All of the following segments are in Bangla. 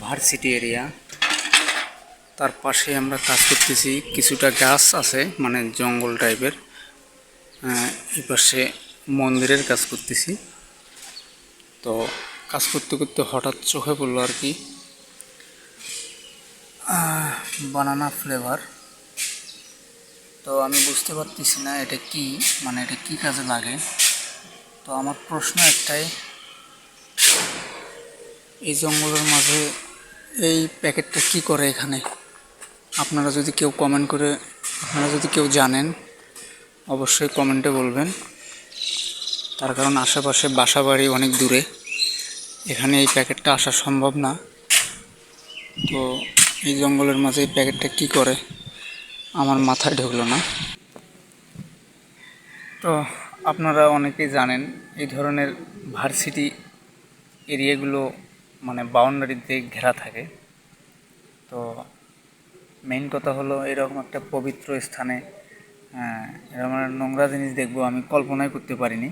Varsity area. তার পাশে আমরা কাজ করতেছি, কিছুটা গাছ আছে মানে জঙ্গল টাইপের। এই পাশে মন্দিরের কাজ করতেছি। তো কাজ করতে করতে হঠাৎ চোখে পড়লো আর কি বানানা ফ্লেভার। তো আমি বুঝতে পারতেছি না এটা কি, মানে এটা কি কাজে লাগে। তো আমার প্রশ্ন একটাই, এই জঙ্গলের মাঝে এই প্যাকেটটা কি করে এখানে? আপনারা যদি কেউ জানেন অবশ্যই কমেন্টে বলবেন। তার কারণ আশেপাশে বাসাবাড়ি অনেক দূরে, এখানে এই প্যাকেটটা আসা সম্ভব না। তো এই জঙ্গলের মাঝে এই প্যাকেটটা কি করে আমার মাথায় ঢুকলো না। তো আপনারা অনেকেই জানেন এই ধরনের ভার্সিটি এরিয়াগুলো মানে বাউন্ডারিতে ঘেরা থাকে। তো মেইন কথা হলো এরকম একটা পবিত্র স্থানে এরকম নোংরা জিনিস দেখবো আমি কল্পনাই করতে পারিনি।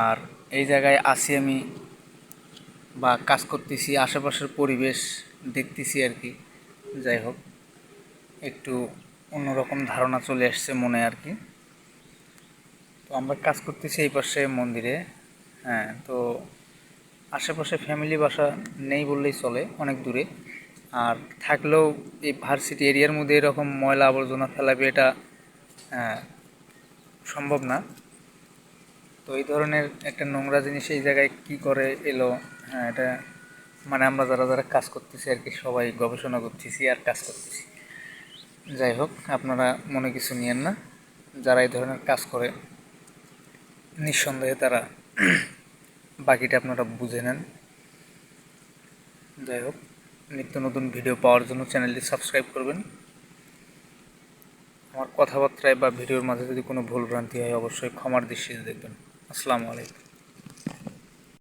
আর এই জায়গায় আসি আমি বা কাজ করতেছি, আশেপাশের পরিবেশ দেখতেছি আর কি। যাই হোক, একটু অন্যরকম ধারণা চলে আসছে মনে আর কি। তো আমরা কাজ করতেছি এই পাশে মন্দিরে। তো আশেপাশে ফ্যামিলি বাসা নেই বললেই চলে, অনেক দূরে। আর থাকলেও এই ভার্সিটি এরিয়ার মধ্যে এরকম ময়লা আবর্জনা ফেলাবে এটা সম্ভব না। তো এই ধরনের একটা নোংরা জিনিস এই জায়গায় কি করে এলো, এটা মানে আমরা যারা যারা কাজ করতেছি আর কি সবাই গবেষণা করতেছি আর কাজ করতেছি। যাই হোক, আপনারা মনে কিছু নিয়েন না। যারা এই ধরনের কাজ করে নিঃসন্দেহে তারা বাকিটা আপনারা বুঝে নেন। যাই হোক, নিত্য নতুন ভিডিও পাওয়ার জন্য চ্যানেলটি সাবস্ক্রাইব করবেন। আমার কথাবার্তায় বা ভিডিওর মাঝে যদি কোনো ভুলভ্রান্তি হয় অবশ্যই ক্ষমার দৃষ্টিতে দেখবেন। আসসালামু আলাইকুম।